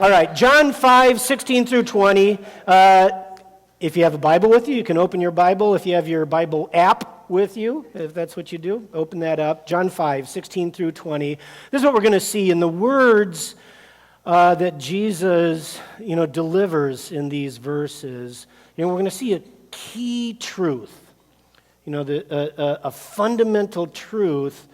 All right, John 5, 16 through 20. If you have a Bible with you, you can open your Bible. If you have your Bible app with you, if that's what you do, open that up. John 5, 16 through 20. This is what we're going to see in the words that Jesus, delivers in these verses. We're going to see a key truth, a fundamental truth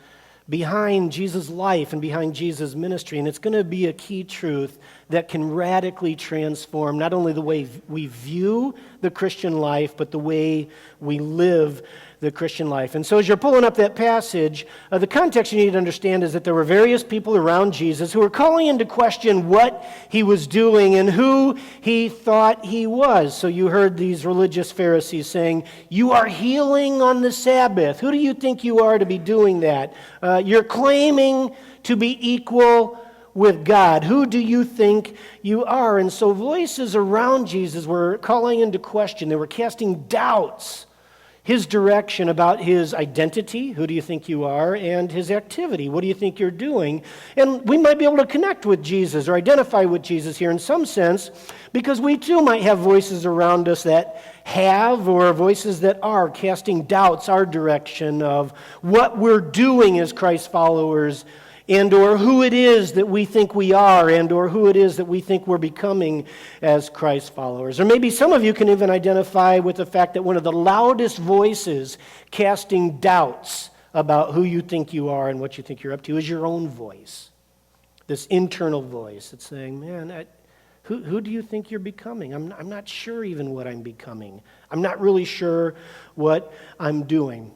behind Jesus' life and behind Jesus' ministry. And it's going to be a key truth that can radically transform not only the way we view the Christian life, but the way we live the Christian life. And so as you're pulling up that passage, the context you need to understand is that there were various people around Jesus who were calling into question what he was doing and who he thought he was. So you heard these religious Pharisees saying, "You are healing on the Sabbath. Who do you think you are to be doing that? You're claiming to be equal with God. Who do you think you are?" And so voices around Jesus were calling into question. They were casting doubts his direction about his identity, who do you think you are, and his activity, what do you think you're doing? And we might be able to connect with Jesus or identify with Jesus here in some sense, because we too might have voices around us that have, or voices that are casting doubts our direction of what we're doing as Christ followers, and or who it is that we think we are, and or who it is that we think we're becoming as Christ followers. Or maybe some of you can even identify with the fact that one of the loudest voices casting doubts about who you think you are and what you think you're up to is your own voice. This internal voice that's saying, man, who do you think you're becoming? I'm not sure even what I'm becoming. I'm not really sure what I'm doing.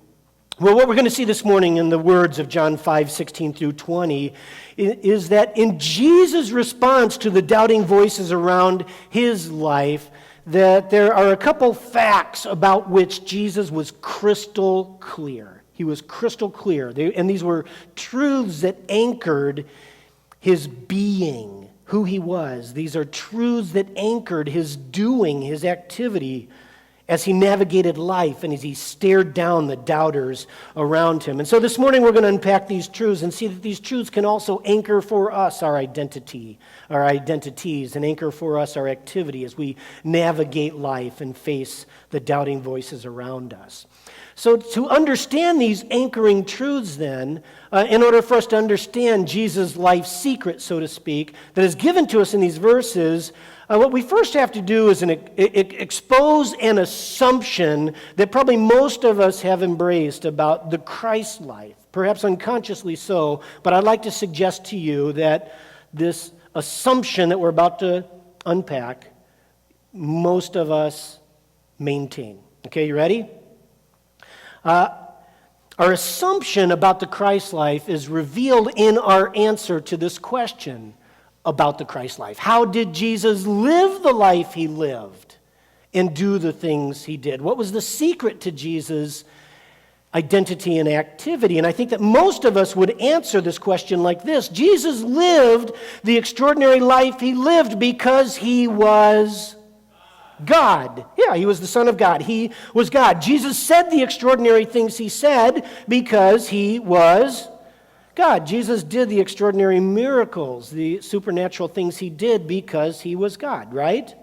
Well, what we're going to see this morning in the words of John 5, 16 through 20 is that in Jesus' response to the doubting voices around his life, that there are a couple facts about which Jesus was crystal clear. He was crystal clear. And these were truths that anchored his being, who he was. These are truths that anchored his doing, his activity, as he navigated life and as he stared down the doubters around him. And so this morning we're going to unpack these truths and see that these truths can also anchor for us our identity, our identities, and anchor for us our activity as we navigate life and face the doubting voices around us. So to understand these anchoring truths then, in order for us to understand Jesus' life secret, so to speak, that is given to us in these verses, what we first have to do is expose an assumption that probably most of us have embraced about the Christ life, perhaps unconsciously so, but I'd like to suggest to you that this assumption that we're about to unpack, most of us maintain. Okay, you ready? Our assumption about the Christ life is revealed in our answer to this question about the Christ life. How did Jesus live the life he lived and do the things he did? What was the secret to Jesus' identity and activity? And I think that most of us would answer this question like this: Jesus lived the extraordinary life he lived because he was God. Yeah, he was the Son of God. He was God. Jesus said the extraordinary things he said because he was God. Jesus did the extraordinary miracles, the supernatural things he did because he was God, right?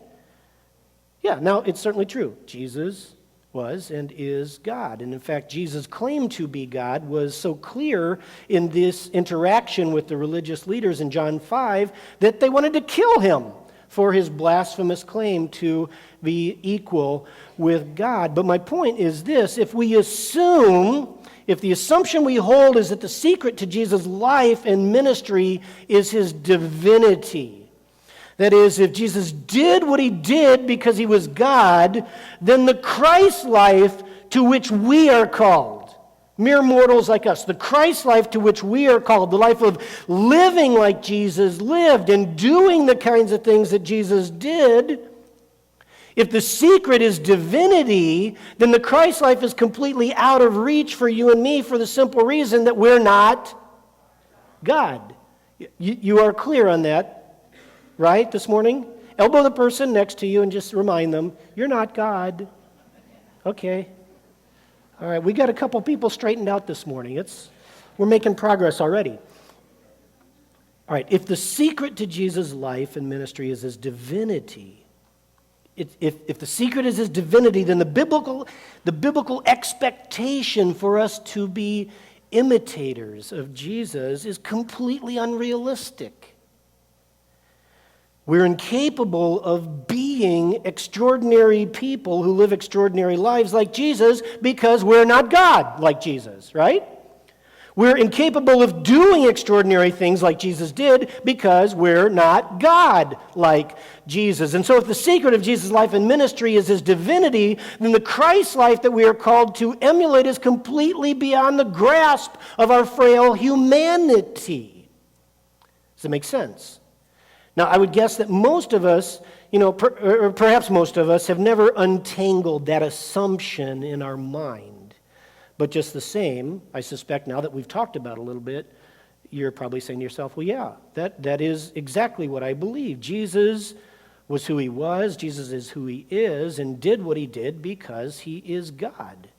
Yeah, now it's certainly true. Jesus was and is God. And in fact, Jesus' claim to be God was so clear in this interaction with the religious leaders in John 5 that they wanted to kill him for his blasphemous claim to be equal with God. But my point is this: if the assumption we hold is that the secret to Jesus' life and ministry is his divinity, that is, if Jesus did what he did because he was God, then the Christ life to which we are called, mere mortals like us, the Christ life to which we are called, the life of living like Jesus lived and doing the kinds of things that Jesus did, if the secret is divinity, then the Christ life is completely out of reach for you and me for the simple reason that we're not God. You are clear on that, right, this morning? Elbow the person next to you and just remind them, you're not God. Okay. All right, we got a couple people straightened out this morning. We're making progress already. All right, if the secret to Jesus' life and ministry is his divinity, if the secret is his divinity, then the biblical expectation for us to be imitators of Jesus is completely unrealistic. We're incapable of being extraordinary people who live extraordinary lives like Jesus because we're not God like Jesus, right? We're incapable of doing extraordinary things like Jesus did because we're not God like Jesus. And so if the secret of Jesus' life and ministry is his divinity, then the Christ life that we are called to emulate is completely beyond the grasp of our frail humanity. Does that make sense? Now, I would guess that most of us, or perhaps most of us, have never untangled that assumption in our mind. But just the same, I suspect now that we've talked about it a little bit, you're probably saying to yourself, well, yeah, that is exactly what I believe. Jesus was who he was, Jesus is who he is, and did what he did because he is God.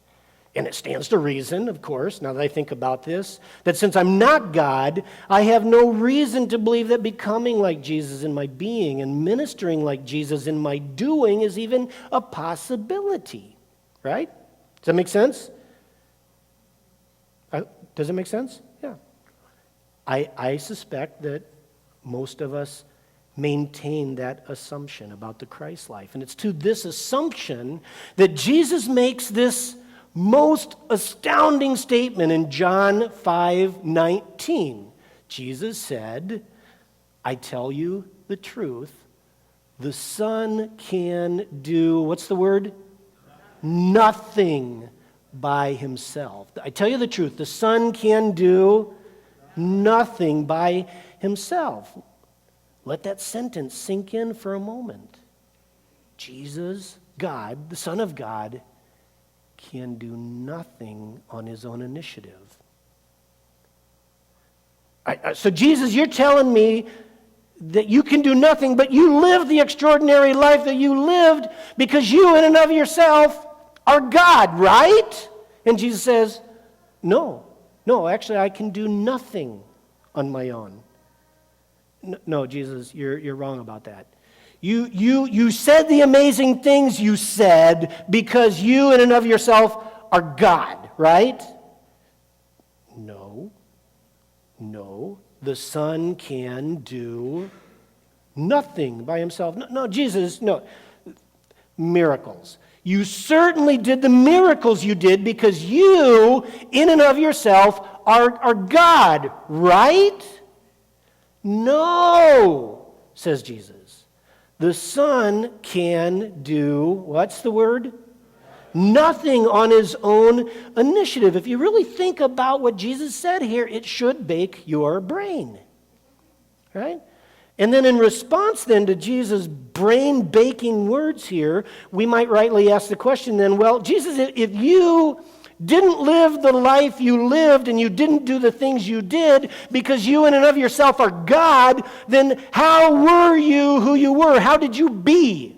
And it stands to reason, of course, now that I think about this, that since I'm not God, I have no reason to believe that becoming like Jesus in my being and ministering like Jesus in my doing is even a possibility, right? Does that make sense? Does it make sense? Yeah. I suspect that most of us maintain that assumption about the Christ life. And it's to this assumption that Jesus makes this most astounding statement in John 5:19. Jesus said, I tell you the truth, the Son can do, what's the word? Nothing by himself. I tell you the truth, the Son can do nothing by himself. Let that sentence sink in for a moment. Jesus, God, the Son of God, can do nothing on his own initiative. So Jesus, you're telling me that you can do nothing, but you live the extraordinary life that you lived because you in and of yourself are God, right? And Jesus says, no, actually I can do nothing on my own. No, Jesus, you're wrong about that. You said the amazing things you said because you in and of yourself are God, right? No, the Son can do nothing by himself. No, Jesus, no. Miracles. You certainly did the miracles you did because you, in and of yourself, are God, right? No, says Jesus. The Son can do, what's the word? Nothing on his own initiative. If you really think about what Jesus said here, it should bake your brain, right? And then in response then to Jesus' brain-baking words here, we might rightly ask the question then, well, Jesus, if you didn't live the life you lived and you didn't do the things you did because you in and of yourself are God, then how were you who you were? How did you be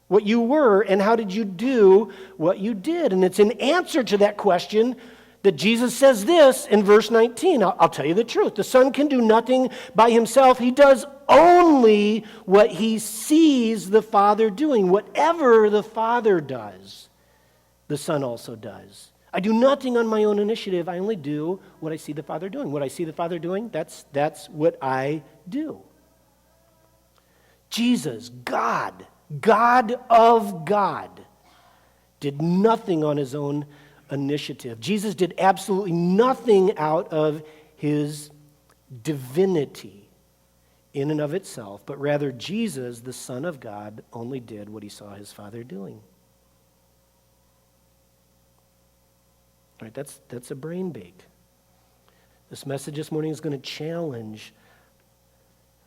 what you were, and how did you do what you did? And it's in answer to that question that Jesus says this in verse 19. I'll tell you the truth. The Son can do nothing by himself. He does only what he sees the Father doing. Whatever the Father does, the Son also does. I do nothing on my own initiative. I only do what I see the Father doing. What I see the Father doing, that's what I do. Jesus, God of God, did nothing on his own initiative. Jesus did absolutely nothing out of his divinity in and of itself, but rather Jesus, the Son of God, only did what he saw his Father doing. All right, that's a brain bake. This message this morning is going to challenge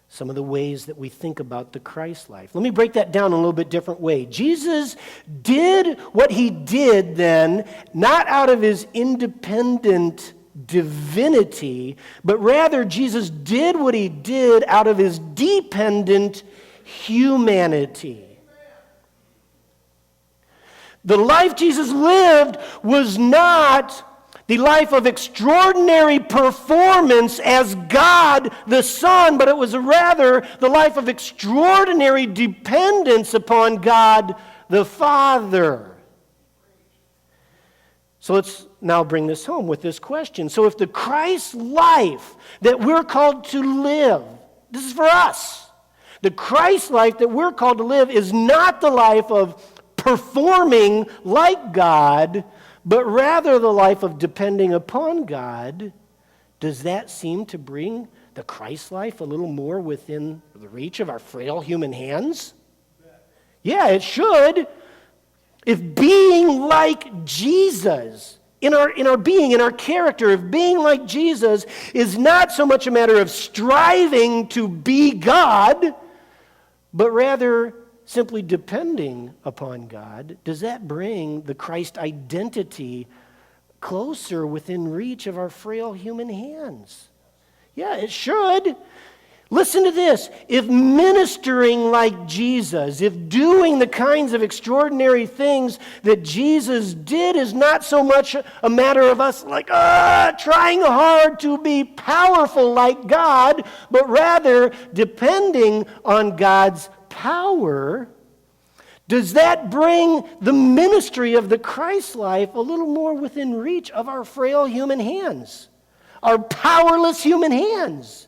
some of the ways that we think about the Christ life. Let me break that down in a little bit different way. Jesus did what he did then, not out of his independent divinity, but rather Jesus did what he did out of his dependent humanity. The life Jesus lived was not the life of extraordinary performance as God the Son, but it was rather the life of extraordinary dependence upon God the Father. So let's now bring this home with this question. So if the Christ life that we're called to live, this is for us, the Christ life that we're called to live is not the life of performing like God, but rather the life of depending upon God, does that seem to bring the Christ life a little more within the reach of our frail human hands? Yeah, it should. If being like Jesus, in our being, in our character, if being like Jesus is not so much a matter of striving to be God, but rather simply depending upon God, does that bring the Christ identity closer within reach of our frail human hands? Yeah, it should. Listen to this. If ministering like Jesus, if doing the kinds of extraordinary things that Jesus did is not so much a matter of us like trying hard to be powerful like God, but rather depending on God's power, does that bring the ministry of the Christ life a little more within reach of our frail human hands, our powerless human hands?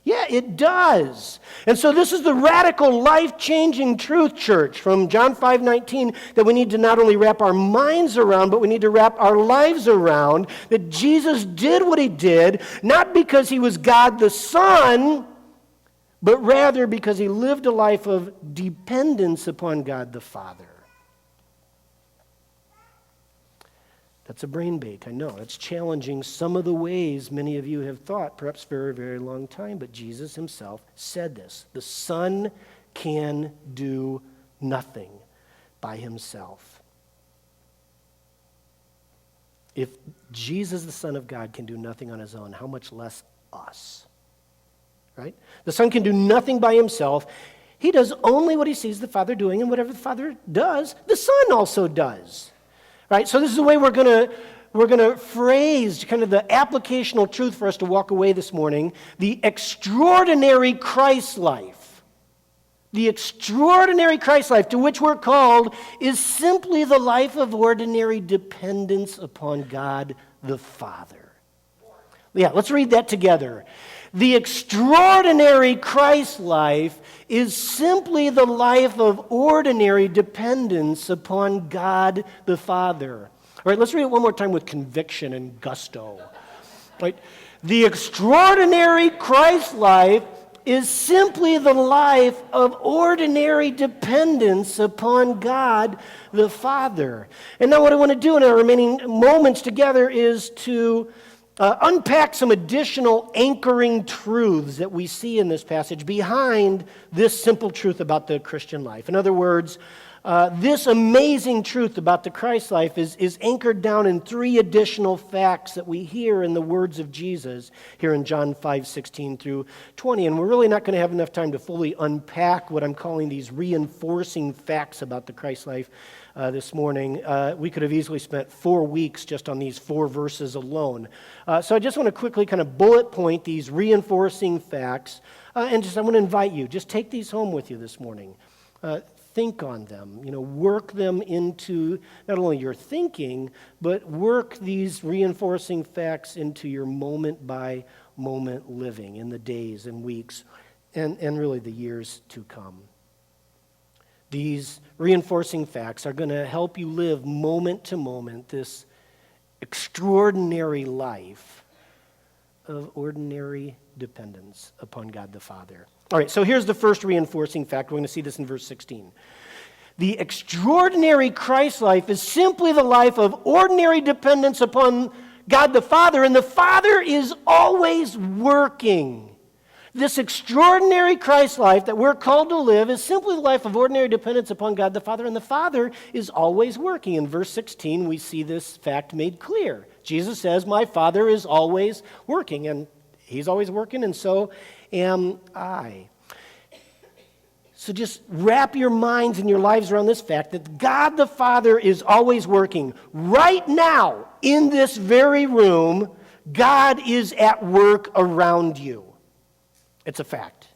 Yeah, it does. And so this is the radical, life-changing truth, church, from John 5:19, that we need to not only wrap our minds around, but we need to wrap our lives around, that Jesus did what he did, not because he was God the Son, but rather because he lived a life of dependence upon God the Father. That's a brain bake, I know. It's challenging some of the ways many of you have thought, perhaps for a very long time, but Jesus himself said this. The Son can do nothing by himself. If Jesus, the Son of God, can do nothing on his own, how much less us? Right? The Son can do nothing by himself. He does only what he sees the Father doing, and whatever the Father does, the Son also does. Right? So this is the way we're going to phrase kind of the applicational truth for us to walk away this morning. The extraordinary Christ life. The extraordinary Christ life to which we're called is simply the life of ordinary dependence upon God the Father. Yeah, let's read that together. The extraordinary Christ life is simply the life of ordinary dependence upon God the Father. All right, let's read it one more time with conviction and gusto. Right? The extraordinary Christ life is simply the life of ordinary dependence upon God the Father. And now what I want to do in our remaining moments together is to unpack some additional anchoring truths that we see in this passage behind this simple truth about the Christian life. In other words, this amazing truth about the Christ life is anchored down in three additional facts that we hear in the words of Jesus here in John 5:16 through 20. And we're really not going to have enough time to fully unpack what I'm calling these reinforcing facts about the Christ life this morning. We could have easily spent 4 weeks just on these 4 verses alone. So I just want to quickly kind of bullet point these reinforcing facts. And I want to invite you, just take these home with you this morning. Think on them, work them into not only your thinking, but work these reinforcing facts into your moment-by-moment living in the days and weeks and really the years to come. These reinforcing facts are going to help you live moment to moment this extraordinary life of ordinary dependence upon God the Father. All right, so here's the first reinforcing fact. We're going to see this in verse 16. The extraordinary Christ life is simply the life of ordinary dependence upon God the Father, and the Father is always working. This extraordinary Christ life that we're called to live is simply the life of ordinary dependence upon God the Father, and the Father is always working. In verse 16, we see this fact made clear. Jesus says, "My Father is always working," and he's always working, and so am I. So just wrap your minds and your lives around this fact that God the Father is always working. Right now, in this very room, God is at work around you. It's a fact.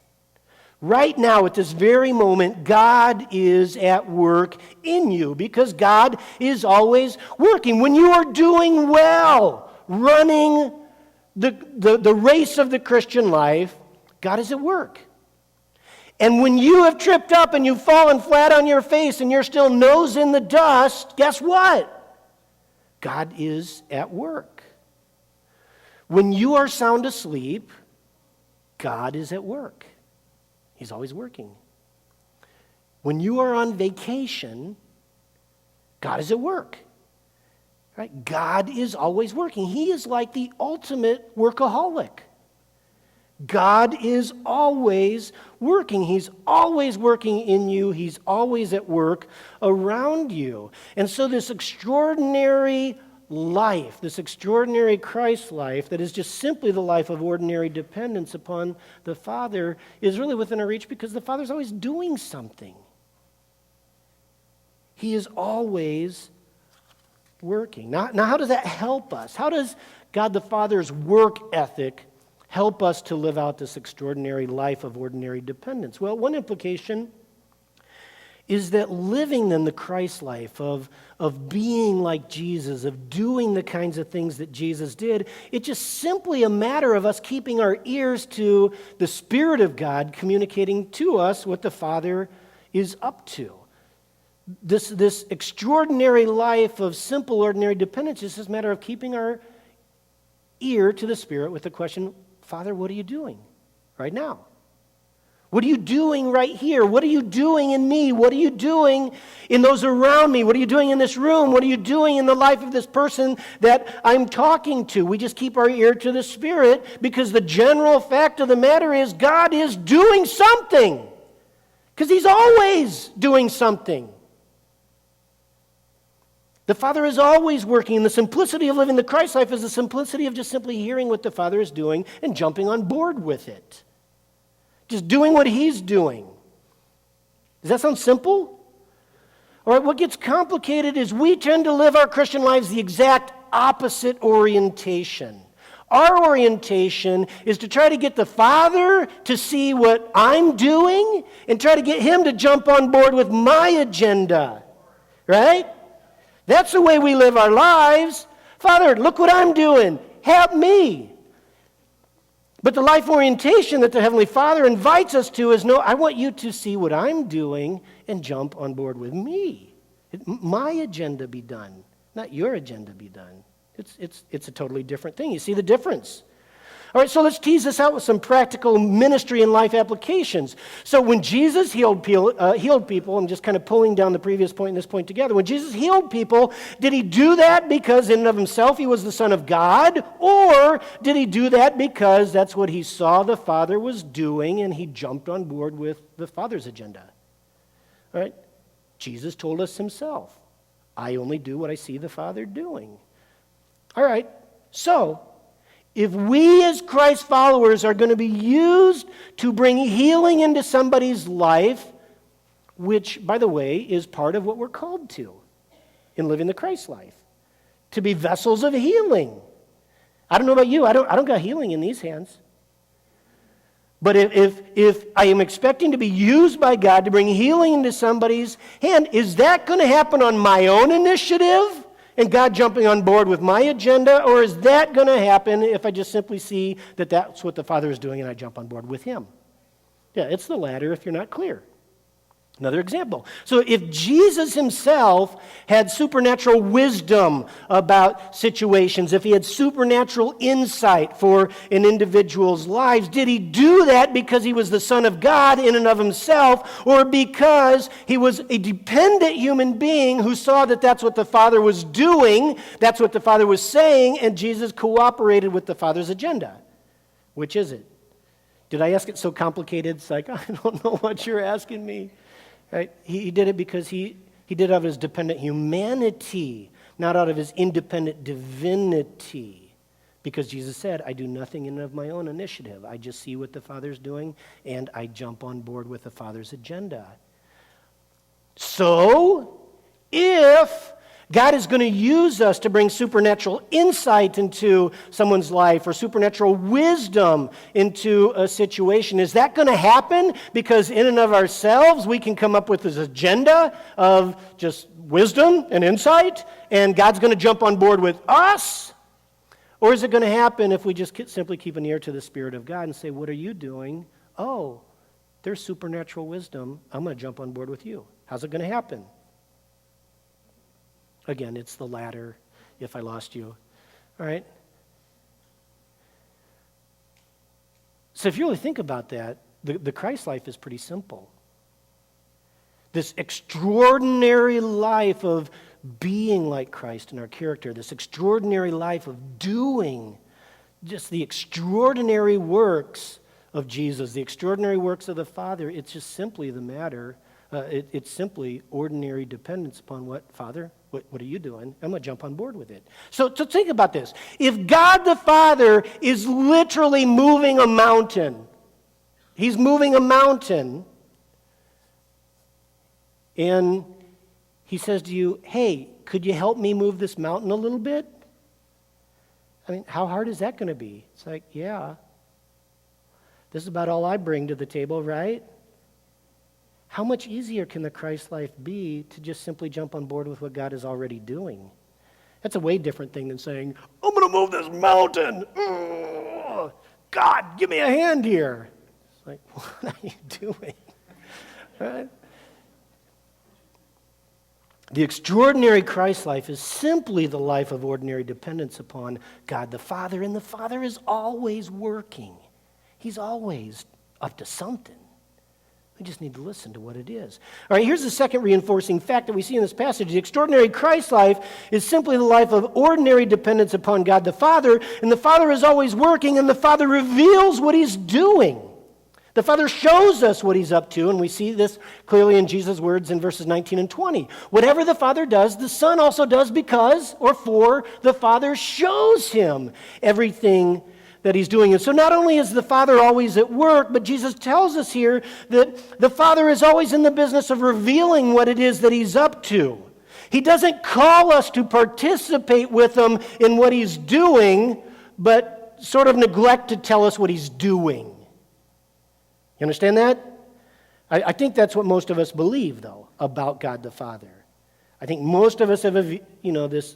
Right now, at this very moment, God is at work in you because God is always working. When you are doing well, running the race of the Christian life, God is at work. And when you have tripped up and you've fallen flat on your face and you're still nose in the dust, guess what? God is at work. When you are sound asleep, God is at work. He's always working. When you are on vacation, God is at work. Right? God is always working. He is like the ultimate workaholic. God is always working. He's always working in you. He's always at work around you. And so this extraordinary life, this extraordinary Christ life that is just simply the life of ordinary dependence upon the Father is really within our reach because the Father's always doing something. He is always working. Now how does that help us? How does God the Father's work ethic help us to live out this extraordinary life of ordinary dependence? Well, one implication is that living then the Christ life of being like Jesus, of doing the kinds of things that Jesus did, it's just simply a matter of us keeping our ears to the Spirit of God communicating to us what the Father is up to. This extraordinary life of simple, ordinary dependence is just a matter of keeping our ear to the Spirit with the question, Father, what are you doing right now? What are you doing right here? What are you doing in me? What are you doing in those around me? What are you doing in this room? What are you doing in the life of this person that I'm talking to? We just keep our ear to the Spirit because the general fact of the matter is God is doing something because He's always doing something. The Father is always working, and the simplicity of living the Christ life is the simplicity of just simply hearing what the Father is doing and jumping on board with it. Just doing what He's doing. Does that sound simple? All right, what gets complicated is we tend to live our Christian lives the exact opposite orientation. Our orientation is to try to get the Father to see what I'm doing and try to get Him to jump on board with my agenda. Right? That's the way we live our lives. Father, look what I'm doing. Help me. But the life orientation that the Heavenly Father invites us to is, no, I want you to see what I'm doing and jump on board with me. My agenda be done, not your agenda be done. It's a totally different thing. You see the difference? All right, so let's tease this out with some practical ministry and life applications. So when Jesus healed people, I'm just kind of pulling down the previous point and this point together. When Jesus healed people, did He do that because in and of Himself He was the Son of God? Or did He do that because that's what He saw the Father was doing and He jumped on board with the Father's agenda? All right, Jesus told us Himself, I only do what I see the Father doing. All right, so if we as Christ followers are going to be used to bring healing into somebody's life, which, by the way, is part of what we're called to in living the Christ life, to be vessels of healing. I don't know about you, I don't got healing in these hands. But if I am expecting to be used by God to bring healing into somebody's hand, is that going to happen on my own initiative? And God jumping on board with my agenda? Or is that going to happen if I just simply see that that's what the Father is doing and I jump on board with Him? Yeah, it's the latter if you're not clear. Another example. So if Jesus Himself had supernatural wisdom about situations, if He had supernatural insight for an individual's lives, did He do that because He was the Son of God in and of Himself, or because He was a dependent human being who saw that that's what the Father was doing, that's what the Father was saying, and Jesus cooperated with the Father's agenda? Which is it? Did I ask it so complicated? It's like, I don't know what you're asking me. Right? He did it because he did it out of His dependent humanity, not out of His independent divinity. Because Jesus said, I do nothing in of my own initiative. I just see what the Father's doing, and I jump on board with the Father's agenda. So, if God is going to use us to bring supernatural insight into someone's life or supernatural wisdom into a situation, is that going to happen because in and of ourselves we can come up with this agenda of just wisdom and insight, and God's going to jump on board with us? Or is it going to happen if we just simply keep an ear to the Spirit of God and say, what are you doing? Oh, there's supernatural wisdom. I'm going to jump on board with you. How's it going to happen? Again, it's the latter, if I lost you. All right? So if you really think about that, the Christ life is pretty simple. This extraordinary life of being like Christ in our character, this extraordinary life of doing just the extraordinary works of Jesus, the extraordinary works of the Father, it's just simply the matter. It's simply ordinary dependence upon what? Father, what are you doing? I'm going to jump on board with it. So think about this. If God the Father is literally moving a mountain, He's moving a mountain, and He says to you, hey, could you help me move this mountain a little bit? I mean, how hard is that going to be? It's like, yeah. This is about all I bring to the table, right? How much easier can the Christ life be to just simply jump on board with what God is already doing? That's a way different thing than saying, I'm going to move this mountain. Ugh. God, give me a hand here. It's like, what are you doing? Right? The extraordinary Christ life is simply the life of ordinary dependence upon God the Father, and the Father is always working. He's always up to something. We just need to listen to what it is. All right, here's the second reinforcing fact that we see in this passage. The extraordinary Christ life is simply the life of ordinary dependence upon God the Father, and the Father is always working, and the Father reveals what He's doing. The Father shows us what He's up to, and we see this clearly in Jesus' words in verses 19 and 20. Whatever the Father does, the Son also does because, or for, the Father shows Him everything that He's doing. And so not only is the Father always at work, but Jesus tells us here that the Father is always in the business of revealing what it is that He's up to. He doesn't call us to participate with Him in what He's doing, but sort of neglect to tell us what He's doing. You understand that? I think that's what most of us believe, though, about God the Father. I think most of us have, this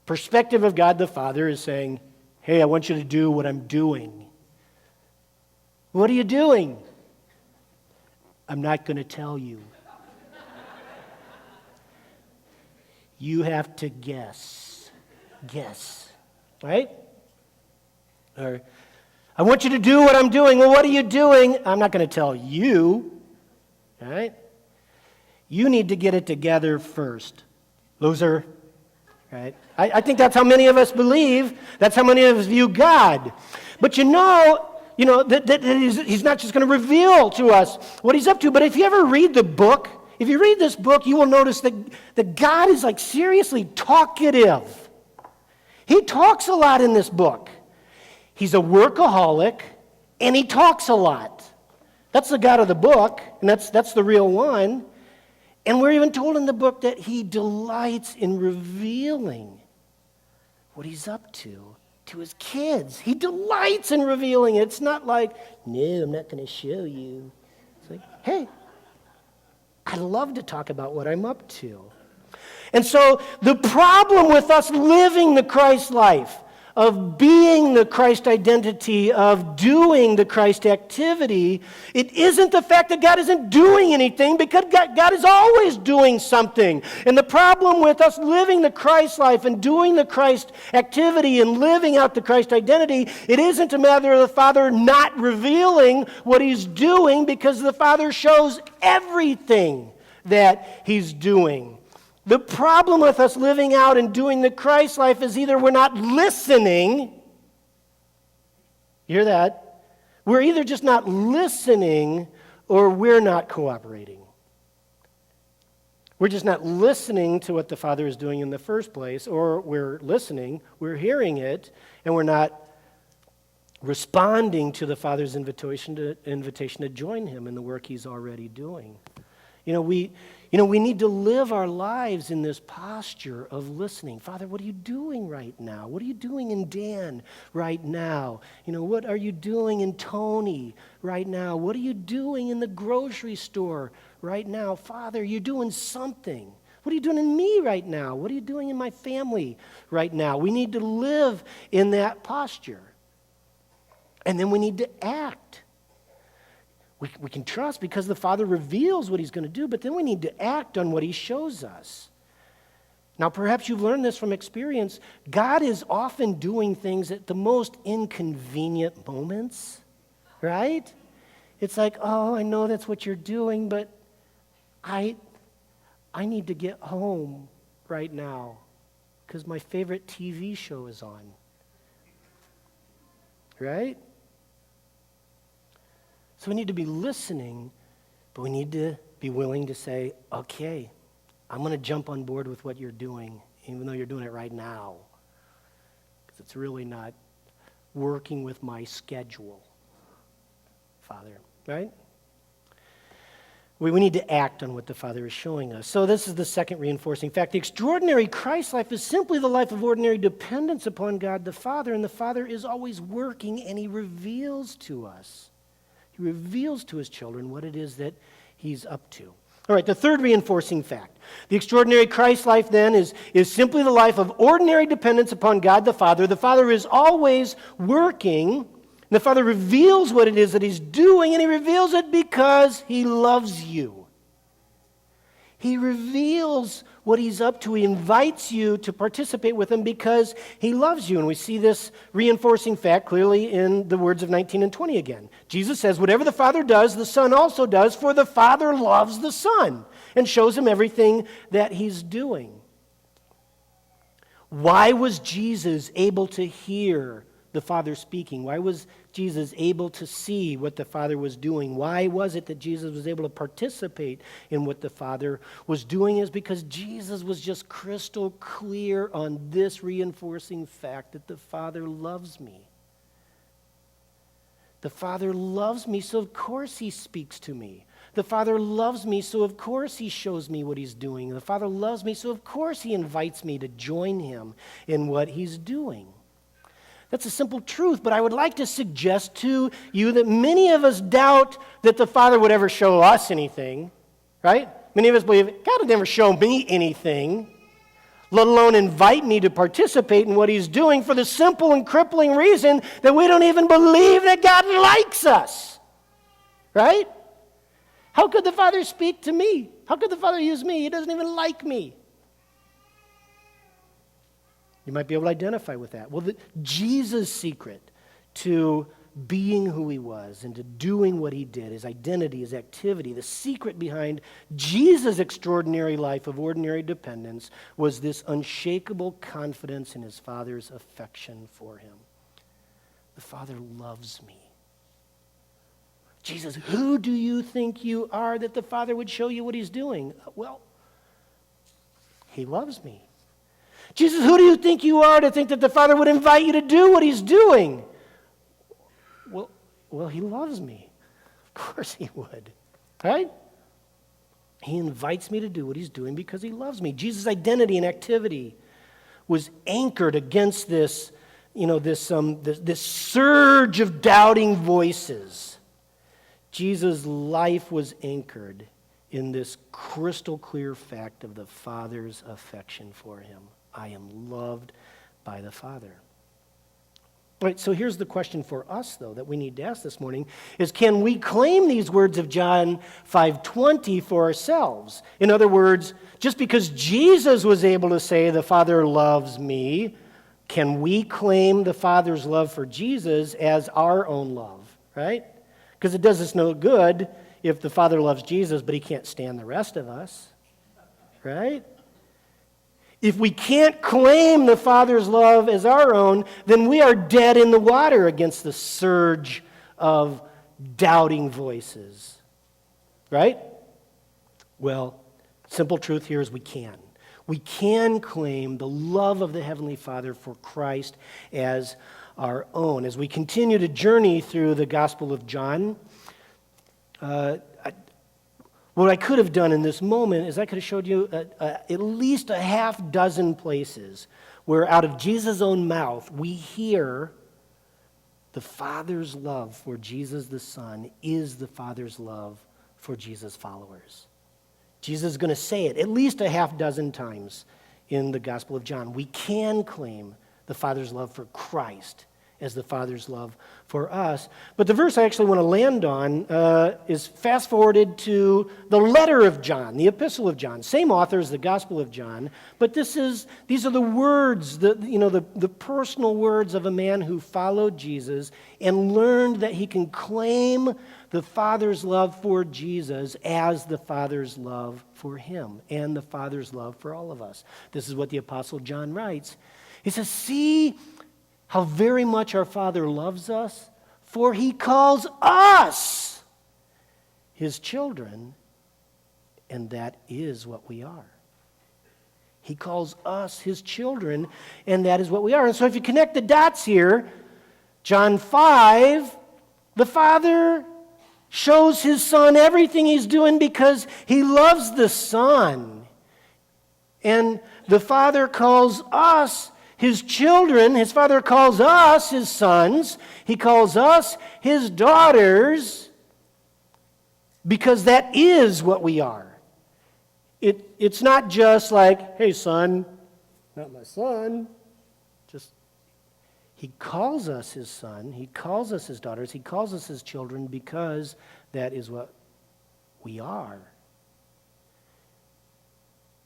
perspective of God the Father is saying, hey, I want you to do what I'm doing. What are you doing? I'm not going to tell you. You have to guess. Guess. Right? Or, I want you to do what I'm doing. Well, what are you doing? I'm not going to tell you. All right? You need to get it together first. Loser. Right? I think that's how many of us believe. That's how many of us view God. But that He's not just going to reveal to us what He's up to. But if you ever read the book, if you read this book, you will notice that God is like seriously talkative. He talks a lot in this book. He's a workaholic, and He talks a lot. That's the God of the book, and that's the real one. And we're even told in the book that He delights in revealing what He's up to His kids. He delights in revealing it. It's not like, no, I'm not going to show you. It's like, hey, I love to talk about what I'm up to. And so the problem with us living the Christ life, of being the Christ identity, of doing the Christ activity, it isn't the fact that God isn't doing anything, because God is always doing something. And the problem with us living the Christ life and doing the Christ activity and living out the Christ identity, it isn't a matter of the Father not revealing what He's doing, because the Father shows everything that He's doing. The problem with us living out and doing the Christ life is either we're not listening. You hear that? We're either just not listening or we're not cooperating. We're just not listening to what the Father is doing in the first place, or we're listening, we're hearing it, and we're not responding to the Father's invitation to join him in the work he's already doing. We need to live our lives in this posture of listening. Father, what are you doing right now? What are you doing in Dan right now? What are you doing in Tony right now? What are you doing in the grocery store right now? Father, you're doing something. What are you doing in me right now? What are you doing in my family right now? We need to live in that posture. And then we need to act. We can trust because the Father reveals what he's going to do, but then we need to act on what he shows us. Now, perhaps you've learned this from experience. God is often doing things at the most inconvenient moments, right? It's like, oh, I know that's what you're doing, but I need to get home right now because my favorite TV show is on, right? So we need to be listening, but we need to be willing to say, okay, I'm going to jump on board with what you're doing, even though you're doing it right now, because it's really not working with my schedule, Father, right? We need to act on what the Father is showing us. So this is the second reinforcing fact. The extraordinary Christ life is simply the life of ordinary dependence upon God the Father, and the Father is always working, and he reveals to us. He reveals to his children what it is that he's up to. All right, the third reinforcing fact. The extraordinary Christ life then is simply the life of ordinary dependence upon God the Father. The Father is always working, and the Father reveals what it is that he's doing, and he reveals it because he loves you. He reveals what he's up to. He invites you to participate with him because he loves you. And we see this reinforcing fact clearly in the words of 19 and 20 again. Jesus says, whatever the Father does, the Son also does, for the Father loves the Son and shows him everything that he's doing. Why was Jesus able to hear the Father speaking? Why was Jesus able to see what the Father was doing? Why was it that Jesus was able to participate in what the Father was doing? Is because Jesus was just crystal clear on this reinforcing fact that the Father loves me. The Father loves me, so of course he speaks to me. The Father loves me, so of course he shows me what he's doing. The Father loves me, so of course he invites me to join him in what he's doing. That's a simple truth, but I would like to suggest to you that many of us doubt that the Father would ever show us anything, right? Many of us believe, God would never show me anything, let alone invite me to participate in what he's doing for the simple and crippling reason that we don't even believe that God likes us, right? How could the Father speak to me? How could the Father use me? He doesn't even like me. You might be able to identify with that. Well, Jesus' secret to being who he was and to doing what he did, his identity, his activity, the secret behind Jesus' extraordinary life of ordinary dependence was this unshakable confidence in his Father's affection for him. The Father loves me. Jesus, who do you think you are that the Father would show you what he's doing? Well, he loves me. Jesus, who do you think you are to think that the Father would invite you to do what he's doing? Well, he loves me. Of course he would, right? He invites me to do what he's doing because he loves me. Jesus' identity and activity was anchored against this surge of doubting voices. Jesus' life was anchored in this crystal clear fact of the Father's affection for him. I am loved by the Father. All right, so here's the question for us, though, that we need to ask this morning, is can we claim these words of John 5:20 for ourselves? In other words, just because Jesus was able to say, the Father loves me, can we claim the Father's love for Jesus as our own love, right? Because it does us no good if the Father loves Jesus, but he can't stand the rest of us, right? If we can't claim the Father's love as our own, then we are dead in the water against the surge of doubting voices. Right? Well, Simple truth here is we can. We can claim the love of the Heavenly Father for Christ as our own. As we continue to journey through the Gospel of John, what I could have done in this moment is I could have showed you at least a half dozen places where out of Jesus' own mouth we hear the Father's love for Jesus the Son is the Father's love for Jesus' followers. Jesus is going to say it at least a half dozen times in the Gospel of John. We can claim the Father's love for Christ as the Father's love for us. But the verse I actually want to land on is fast-forwarded to the letter of John, the epistle of John. Same author as the Gospel of John, but these are the words, the personal words of a man who followed Jesus and learned that he can claim the Father's love for Jesus as the Father's love for him and the Father's love for all of us. This is what the Apostle John writes. He says, "See how very much our Father loves us, for he calls us his children, and that is what we are." He calls us his children, and that is what we are. And so if you connect the dots here, John 5, the Father shows his Son everything he's doing because he loves the Son. And the Father calls us his children. His Father calls us his sons. He calls us his daughters because that is what we are. It's not just like, "Hey, son," not my son. He calls us his son. He calls us his daughters. He calls us his children because that is what we are.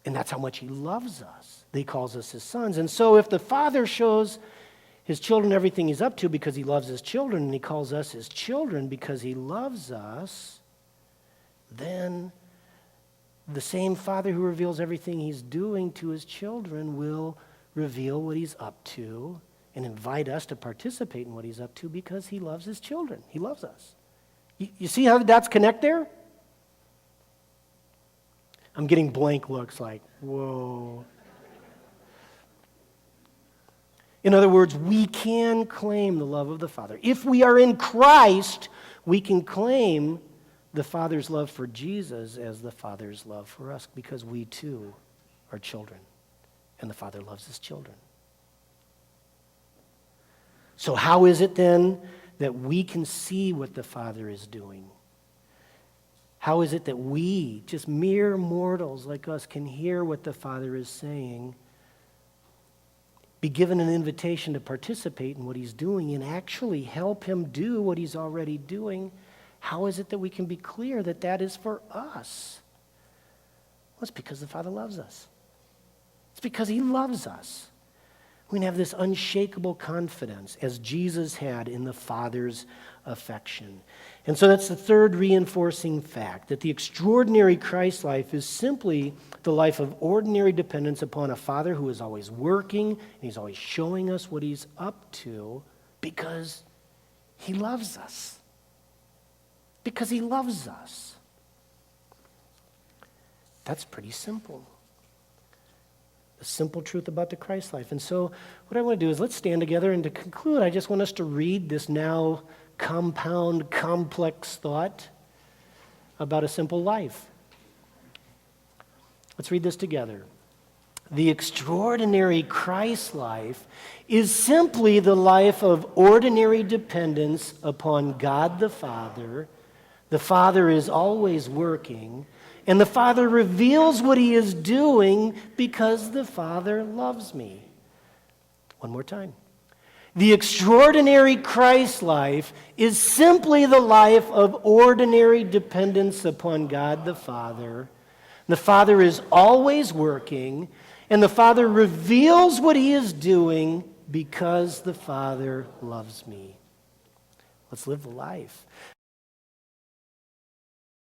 And that's how much he loves us. He calls us his sons. And so if the Father shows his children everything he's up to because he loves his children, and he calls us his children because he loves us, then the same Father who reveals everything he's doing to his children will reveal what he's up to and invite us to participate in what he's up to because he loves his children. He loves us. You see how the dots connect there? I'm getting blank looks like, whoa. In other words, we can claim the love of the Father. If we are in Christ, we can claim the Father's love for Jesus as the Father's love for us because we too are children, and the Father loves his children. So how is it then that we can see what the Father is doing? How is it that we, just mere mortals like us, can hear what the Father is saying, be given an invitation to participate in what he's doing, and actually help him do what he's already doing? How is it that we can be clear that that is for us? Well, it's because the Father loves us. It's because he loves us. We can have this unshakable confidence as Jesus had in the Father's affection. And so that's the third reinforcing fact, that the extraordinary Christ life is simply the life of ordinary dependence upon a Father who is always working and he's always showing us what he's up to because he loves us. Because he loves us. That's pretty simple. The simple truth about the Christ life. And so what I want to do is let's stand together, and to conclude, I just want us to read this now compound, complex thought about a simple life. Let's read this together. The extraordinary Christ life is simply the life of ordinary dependence upon God the Father. The Father is always working, and the Father reveals what he is doing because the Father loves me. One more time. The extraordinary Christ life is simply the life of ordinary dependence upon God the Father. The Father is always working, and the Father reveals what he is doing because the Father loves me. Let's live the life.